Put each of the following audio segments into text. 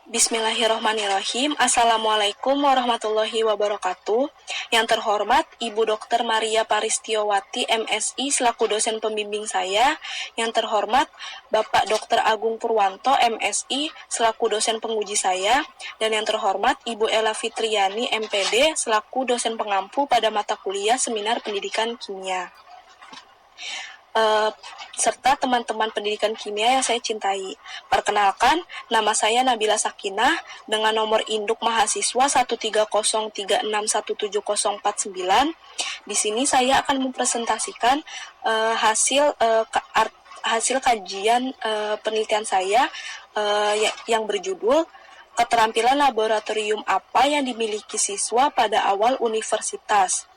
Bismillahirrahmanirrahim. Assalamualaikum warahmatullahi wabarakatuh. Yang terhormat Ibu Dr. Maria Paristiowati MSI selaku dosen pembimbing saya. Yang terhormat Bapak Dr. Agung Purwanto MSI selaku dosen penguji saya. Dan yang terhormat Ibu Ella Fitriani MPD selaku dosen pengampu pada mata kuliah Seminar Pendidikan Kimia. Serta teman-teman pendidikan kimia yang saya cintai. Perkenalkan, nama saya Nabila Sakinah dengan nomor induk mahasiswa 130361749. Di sini saya akan mempresentasikan hasil kajian penelitian saya yang berjudul keterampilan laboratorium apa yang dimiliki siswa pada awal universitas.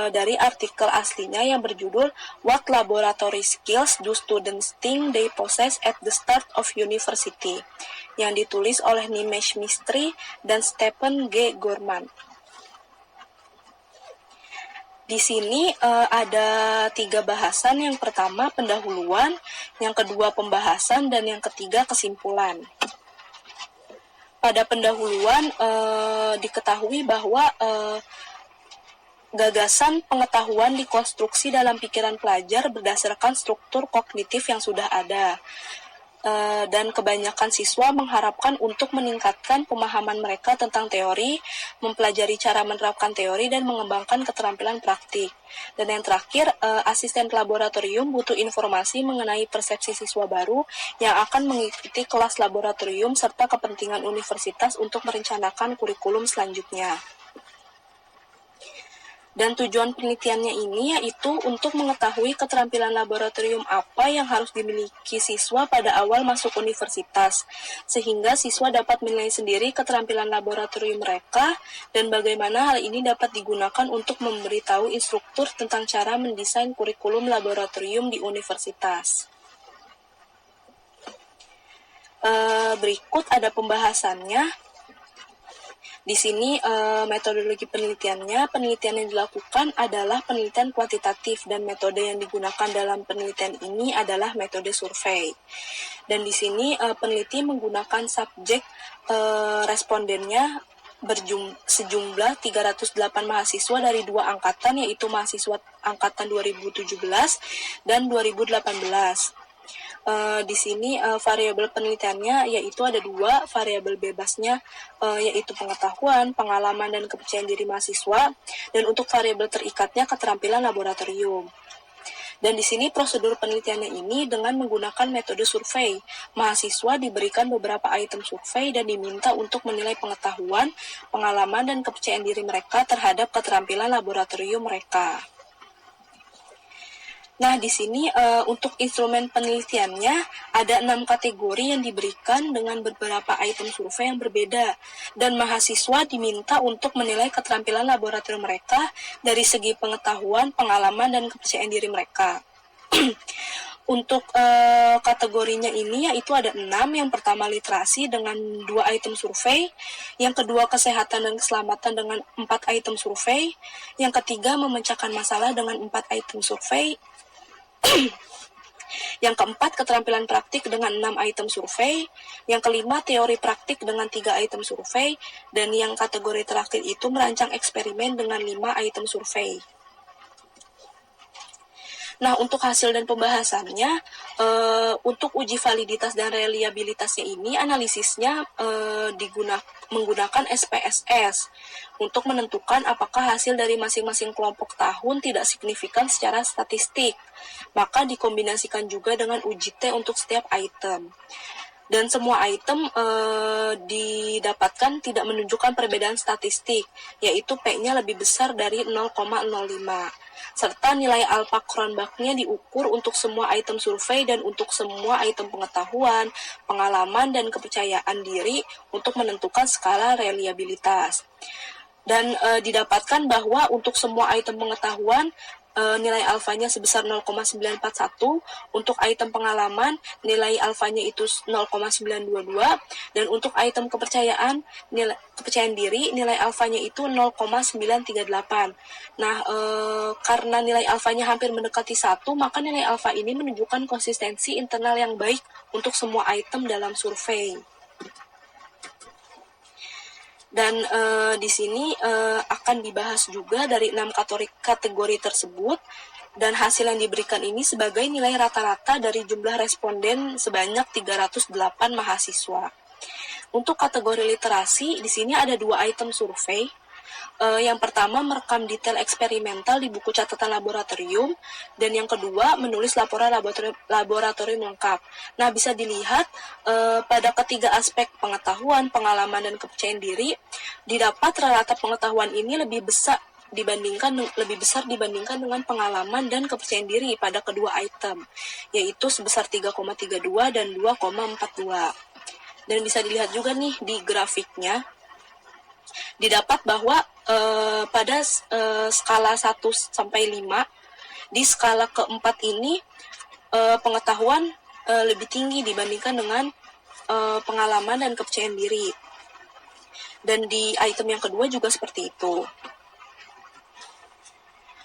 Dari artikel aslinya yang berjudul What Laboratory Skills Do Students Think They Possess at the Start of University, yang ditulis oleh Nimesh Mistry dan Stephen G. Gorman. Di sini ada 3 bahasan. Yang pertama pendahuluan, yang kedua pembahasan, dan yang ketiga kesimpulan. Pada pendahuluan diketahui bahwa gagasan pengetahuan dikonstruksi dalam pikiran pelajar berdasarkan struktur kognitif yang sudah ada. Dan kebanyakan siswa mengharapkan untuk meningkatkan pemahaman mereka tentang teori, mempelajari cara menerapkan teori, dan mengembangkan keterampilan praktik. Dan yang terakhir, asisten laboratorium butuh informasi mengenai persepsi siswa baru yang akan mengikuti kelas laboratorium serta kepentingan universitas untuk merencanakan kurikulum selanjutnya. Dan tujuan penelitiannya ini yaitu untuk mengetahui keterampilan laboratorium apa yang harus dimiliki siswa pada awal masuk universitas, sehingga siswa dapat menilai sendiri keterampilan laboratorium mereka dan bagaimana hal ini dapat digunakan untuk memberitahu instruktur tentang cara mendesain kurikulum laboratorium di universitas. Berikut ada pembahasannya. Di sini metodologi penelitiannya, penelitian yang dilakukan adalah penelitian kuantitatif dan metode yang digunakan dalam penelitian ini adalah metode survei. Dan di sini peneliti menggunakan subjek respondennya sejumlah 308 mahasiswa dari 2 angkatan, yaitu mahasiswa angkatan 2017 dan 2018. Di sini variabel penelitiannya yaitu ada 2, variabel bebasnya yaitu pengetahuan, pengalaman, dan kepercayaan diri mahasiswa, dan untuk variabel terikatnya keterampilan laboratorium. Dan di sini prosedur penelitiannya ini dengan menggunakan metode survei. Mahasiswa diberikan beberapa item survei dan diminta untuk menilai pengetahuan, pengalaman, dan kepercayaan diri mereka terhadap keterampilan laboratorium mereka. Nah, di sini untuk instrumen penelitiannya ada 6 kategori yang diberikan dengan beberapa item survei yang berbeda, dan mahasiswa diminta untuk menilai keterampilan laboratorium mereka dari segi pengetahuan, pengalaman, dan kepercayaan diri mereka. Untuk kategorinya ini yaitu ada 6. Yang pertama literasi dengan 2 item survei, yang kedua kesehatan dan keselamatan dengan 4 item survei, yang ketiga memecahkan masalah dengan 4 item survei, yang keempat keterampilan praktik dengan 6 item survei, yang kelima teori praktik dengan 3 item survei, dan yang kategori terakhir itu merancang eksperimen dengan 5 item survei. Nah, untuk hasil dan pembahasannya, untuk uji validitas dan reliabilitasnya ini, analisisnya menggunakan SPSS untuk menentukan apakah hasil dari masing-masing kelompok tahun tidak signifikan secara statistik. Maka dikombinasikan juga dengan uji T untuk setiap item. Dan semua item didapatkan tidak menunjukkan perbedaan statistik, yaitu P-nya lebih besar dari 0,05. Serta nilai alpha Cronbach-nya diukur untuk semua item survei dan untuk semua item pengetahuan, pengalaman, dan kepercayaan diri untuk menentukan skala reliabilitas. Dan didapatkan bahwa untuk semua item pengetahuan nilai alfanya sebesar 0,941, untuk item pengalaman nilai alfanya itu 0,922, dan untuk item kepercayaan diri nilai alfanya itu 0,938. Nah, karena nilai alfanya hampir mendekati 1, maka nilai alfa ini menunjukkan konsistensi internal yang baik untuk semua item dalam survei. Dan di sini akan dibahas juga dari 6 kategori tersebut, dan hasil yang diberikan ini sebagai nilai rata-rata dari jumlah responden sebanyak 308 mahasiswa. Untuk kategori literasi, di sini ada 2 item survei. Yang pertama, merekam detail eksperimental di buku catatan laboratorium, dan yang kedua, menulis laporan laboratorium lengkap. Nah, bisa dilihat pada ketiga aspek pengetahuan, pengalaman, dan kepercayaan diri, didapat rata pengetahuan ini lebih besar dibandingkan dengan pengalaman dan kepercayaan diri pada kedua item, yaitu sebesar 3,32 dan 2,42. Dan bisa dilihat juga nih di grafiknya, didapat bahwa pada skala 1 sampai 5, di skala keempat ini pengetahuan lebih tinggi dibandingkan dengan pengalaman dan kepercayaan diri. Dan di item yang kedua juga seperti itu.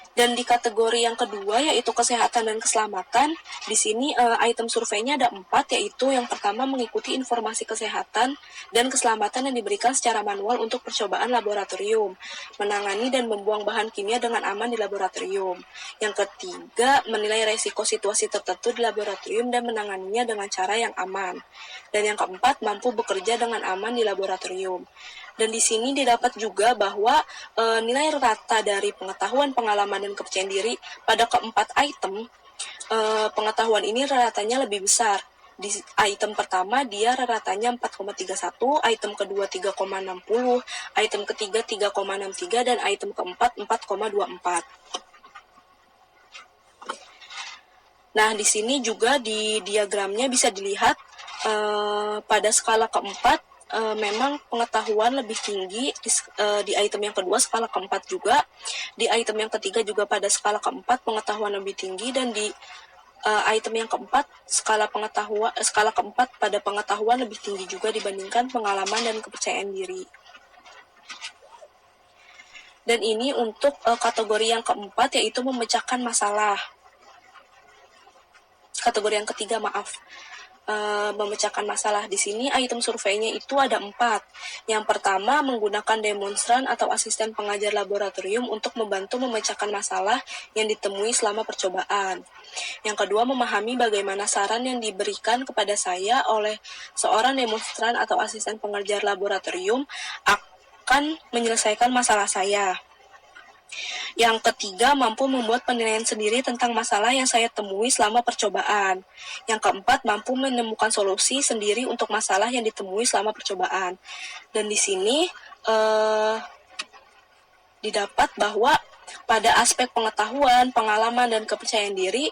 Dan di kategori yang kedua, yaitu kesehatan dan keselamatan, di sini item surveinya ada 4, yaitu yang pertama, mengikuti informasi kesehatan dan keselamatan yang diberikan secara manual untuk percobaan laboratorium, menangani dan membuang bahan kimia dengan aman di laboratorium. Yang ketiga, menilai resiko situasi tertentu di laboratorium dan menanganinya dengan cara yang aman. Dan yang keempat, mampu bekerja dengan aman di laboratorium. Dan di sini didapat juga bahwa nilai rata dari pengetahuan, pengalaman, dan kepercayaan diri pada keempat item, pengetahuan ini ratanya lebih besar. Di item pertama dia ratanya 4,31, item kedua 3,60, item ketiga 3,63, dan item keempat 4,24. Nah, di sini juga di diagramnya bisa dilihat pada skala keempat memang pengetahuan lebih tinggi di item yang kedua, skala keempat juga. Di item yang ketiga juga pada skala keempat pengetahuan lebih tinggi, dan di item yang keempat skala keempat pada pengetahuan lebih tinggi juga dibandingkan pengalaman dan kepercayaan diri. Dan ini untuk kategori yang keempat, yaitu memecahkan masalah. Kategori yang ketiga, memecahkan masalah. Di sini item surveinya itu ada 4. Yang pertama, menggunakan demonstran atau asisten pengajar laboratorium untuk membantu memecahkan masalah yang ditemui selama percobaan. Yang kedua, memahami bagaimana saran yang diberikan kepada saya oleh seorang demonstran atau asisten pengajar laboratorium akan menyelesaikan masalah saya. Yang ketiga, mampu membuat penilaian sendiri tentang masalah yang saya temui selama percobaan. Yang keempat, mampu menemukan solusi sendiri untuk masalah yang ditemui selama percobaan. Dan di sini didapat bahwa pada aspek pengetahuan, pengalaman, dan kepercayaan diri,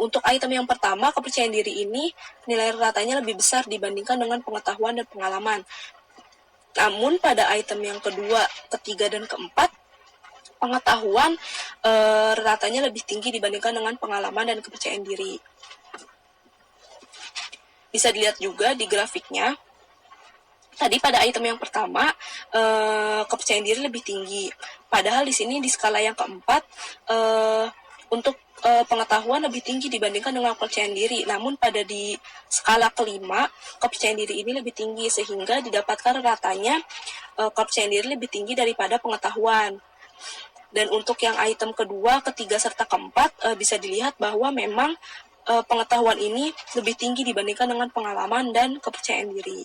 untuk item yang pertama, kepercayaan diri ini nilai ratanya lebih besar dibandingkan dengan pengetahuan dan pengalaman. Namun pada item yang kedua, ketiga, dan keempat, pengetahuan ratanya lebih tinggi dibandingkan dengan pengalaman dan kepercayaan diri. Bisa dilihat juga di grafiknya. Tadi pada item yang pertama, kepercayaan diri lebih tinggi. Padahal di sini di skala yang keempat, untuk pengetahuan lebih tinggi dibandingkan dengan kepercayaan diri. Namun pada di skala kelima, kepercayaan diri ini lebih tinggi, sehingga didapatkan ratanya kepercayaan diri lebih tinggi daripada pengetahuan. Dan untuk yang item kedua, ketiga, serta keempat, bisa dilihat bahwa memang pengetahuan ini lebih tinggi dibandingkan dengan pengalaman dan kepercayaan diri.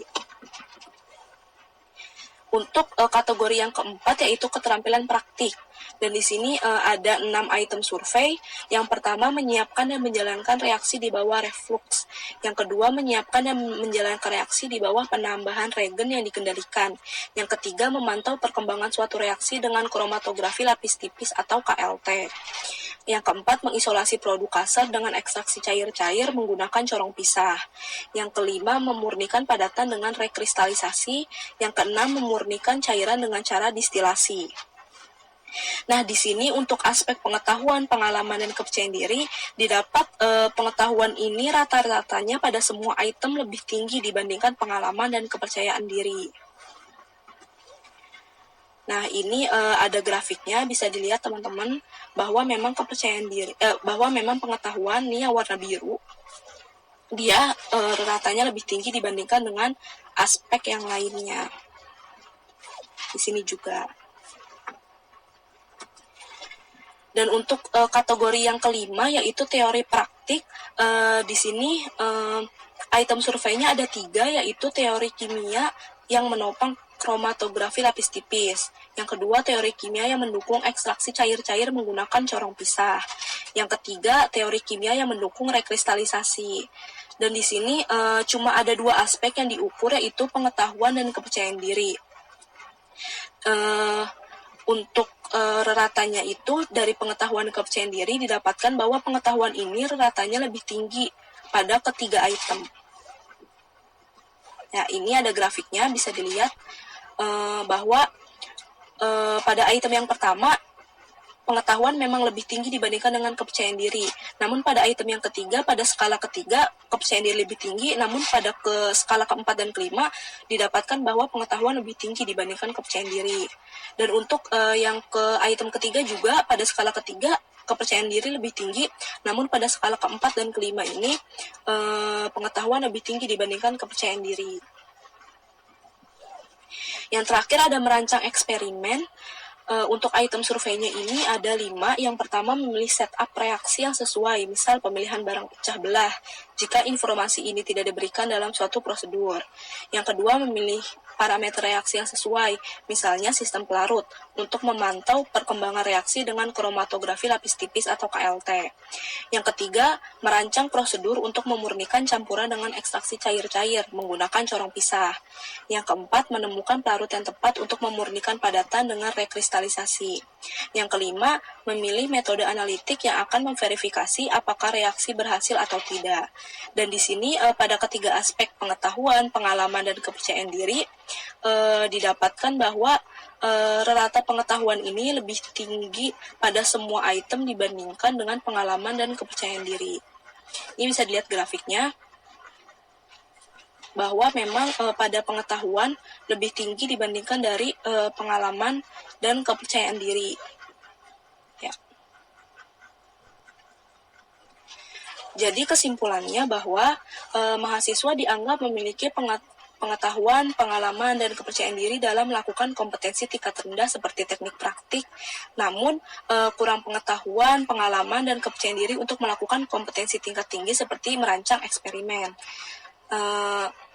Untuk kategori yang keempat, yaitu keterampilan praktik. Dan di sini ada 6 item survei. Yang pertama, menyiapkan dan menjalankan reaksi di bawah reflux. Yang kedua, menyiapkan dan menjalankan reaksi di bawah penambahan regen yang dikendalikan. Yang ketiga, memantau perkembangan suatu reaksi dengan kromatografi lapis tipis atau KLT. Yang keempat, mengisolasi produk kasar dengan ekstraksi cair-cair menggunakan corong pisah. Yang kelima, memurnikan padatan dengan rekristalisasi. Yang keenam, memurnikan cairan dengan cara distilasi. Nah, di sini untuk aspek pengetahuan, pengalaman, dan kepercayaan diri, didapat pengetahuan ini rata-ratanya pada semua item lebih tinggi dibandingkan pengalaman dan kepercayaan diri. Nah, ini ada grafiknya, bisa dilihat teman-teman bahwa memang kepercayaan diri, bahwa memang pengetahuan nih yang warna biru, dia ratanya lebih tinggi dibandingkan dengan aspek yang lainnya. di sini juga. Dan untuk kategori yang kelima yaitu teori praktik, di sini item surveinya ada 3, yaitu teori kimia yang menopang kromatografi lapis tipis. Yang kedua, teori kimia yang mendukung ekstraksi cair-cair menggunakan corong pisah. Yang ketiga, teori kimia yang mendukung rekristalisasi. Dan di sini cuma ada 2 aspek yang diukur, yaitu pengetahuan dan kepercayaan diri. Untuk reratanya itu dari pengetahuan dan kepercayaan diri didapatkan bahwa pengetahuan ini reratanya lebih tinggi pada ketiga item. Nah, ini ada grafiknya, bisa dilihat bahwa pada item yang pertama pengetahuan memang lebih tinggi dibandingkan dengan kepercayaan diri. Namun pada item yang ketiga, pada skala ketiga, kepercayaan diri lebih tinggi, namun pada skala keempat dan kelima, didapatkan bahwa pengetahuan lebih tinggi dibandingkan kepercayaan diri. Dan untuk yang ke item ketiga juga, pada skala ketiga, kepercayaan diri lebih tinggi, namun pada skala keempat dan kelima ini, pengetahuan lebih tinggi dibandingkan kepercayaan diri. Yang terakhir ada merancang eksperimen. Untuk item surveinya ini ada 5. Yang pertama, memilih setup reaksi yang sesuai, misal pemilihan barang pecah belah, jika informasi ini tidak diberikan dalam suatu prosedur. Yang kedua, memilih parameter reaksi yang sesuai, misalnya sistem pelarut, untuk memantau perkembangan reaksi dengan kromatografi lapis tipis atau KLT. Yang ketiga, merancang prosedur untuk memurnikan campuran dengan ekstraksi cair-cair menggunakan corong pisah. Yang keempat, menemukan pelarut yang tepat untuk memurnikan padatan dengan rekristalisasi. Yang kelima, memilih metode analitik yang akan memverifikasi apakah reaksi berhasil atau tidak. Dan di sini pada ketiga aspek pengetahuan, pengalaman, dan kepercayaan diri didapatkan bahwa rata pengetahuan ini lebih tinggi pada semua item dibandingkan dengan pengalaman dan kepercayaan diri. Ini bisa dilihat grafiknya, bahwa memang pada pengetahuan lebih tinggi dibandingkan dari pengalaman dan kepercayaan diri. Ya. Jadi kesimpulannya bahwa mahasiswa dianggap memiliki pengetahuan, pengalaman, dan kepercayaan diri dalam melakukan kompetensi tingkat rendah seperti teknik praktik, namun kurang pengetahuan, pengalaman, dan kepercayaan diri untuk melakukan kompetensi tingkat tinggi seperti merancang eksperimen.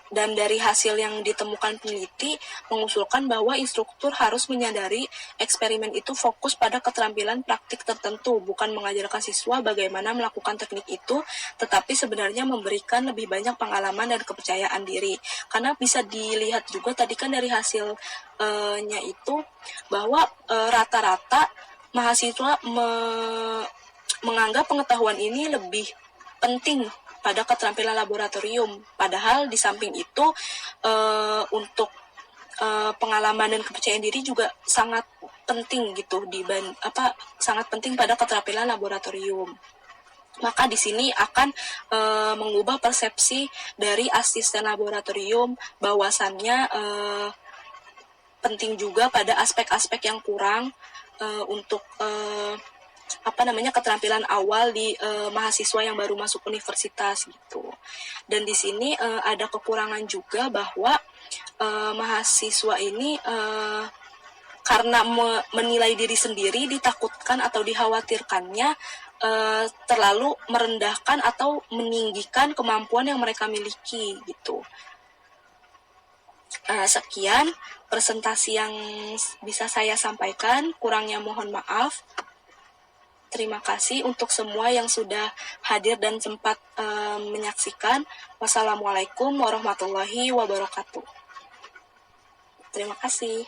Dan dari hasil yang ditemukan peneliti mengusulkan bahwa instruktur harus menyadari eksperimen itu fokus pada keterampilan praktik tertentu, bukan mengajarkan siswa bagaimana melakukan teknik itu, tetapi sebenarnya memberikan lebih banyak pengalaman dan kepercayaan diri. Karena bisa dilihat juga tadi kan dari hasilnya itu bahwa rata-rata mahasiswa menganggap pengetahuan ini lebih penting pada keterampilan laboratorium. Padahal di samping itu untuk pengalaman dan kepercayaan diri juga sangat penting gitu sangat penting pada keterampilan laboratorium. Maka di sini akan mengubah persepsi dari asisten laboratorium bahwasannya penting juga pada aspek-aspek yang kurang untuk keterampilan awal di mahasiswa yang baru masuk universitas gitu. Dan di sini ada kekurangan juga bahwa mahasiswa ini karena menilai diri sendiri ditakutkan atau dikhawatirkannya terlalu merendahkan atau meninggikan kemampuan yang mereka miliki gitu. Sekian presentasi yang bisa saya sampaikan, kurangnya mohon maaf. Terima kasih untuk semua yang sudah hadir dan sempat menyaksikan. Wassalamualaikum warahmatullahi wabarakatuh. Terima kasih.